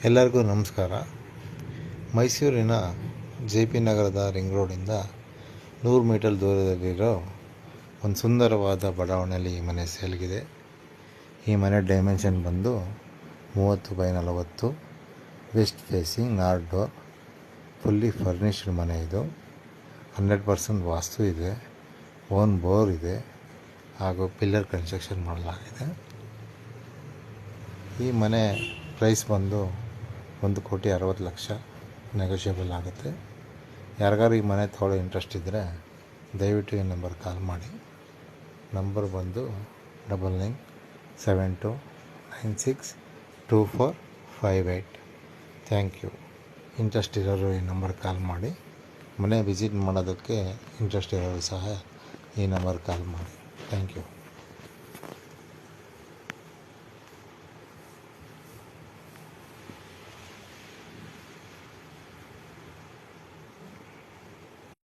ಎಲ್ಲರಿಗೂ ನಮಸ್ಕಾರ. ಮೈಸೂರಿನ JP ನಗರದ ರಿಂಗ್ ರೋಡಿಂದ 100 ಮೀಟರ್ ದೂರದಲ್ಲಿರೋ ಒಂದು ಸುಂದರವಾದ ಬಡಾವಣೆಯಲ್ಲಿ ಈ ಮನೆ ಸೇಲ್ಗಿದೆ. ಈ ಮನೆ ಡೈಮೆನ್ಷನ್ ಬಂದು 30x40, west facing, north door, fully furnished ಮನೆ. ಇದು 100% ವಾಸ್ತು ಇದೆ, ಓನ್ ಬೋರ್ ಇದೆ ಹಾಗೂ ಪಿಲ್ಲರ್ ಕನ್ಸ್ಟ್ರಕ್ಷನ್ ಮಾಡಲಾಗಿದೆ. ಈ ಮನೆ ಪ್ರೈಸ್ ಬಂದು 1,60,00,000 ನೆಗೋಷಿಯಬಲ್ ಆಗುತ್ತೆ. ಯಾರಿಗಾರು ಈ ಮನೆ ತೊಗೊಳ್ಳೋ ಇಂಟ್ರೆಸ್ಟ್ ಇದ್ದರೆ ದಯವಿಟ್ಟು ಈ ನಂಬರ್ ಕಾಲ್ ಮಾಡಿ. ನಂಬರ್ ಬಂದು 9972962458. Thank you. ಇಂಟ್ರೆಸ್ಟ್ ಇರೋರು ಈ ನಂಬರ್ ಕಾಲ್ ಮಾಡಿ. ಮನೆ ವಿಸಿಟ್ ಮಾಡೋದಕ್ಕೆ ಇಂಟ್ರೆಸ್ಟ್ ಇರೋರು ಸಹ ಈ ನಂಬರ್ ಕಾಲ್ ಮಾಡಿ. Thank you.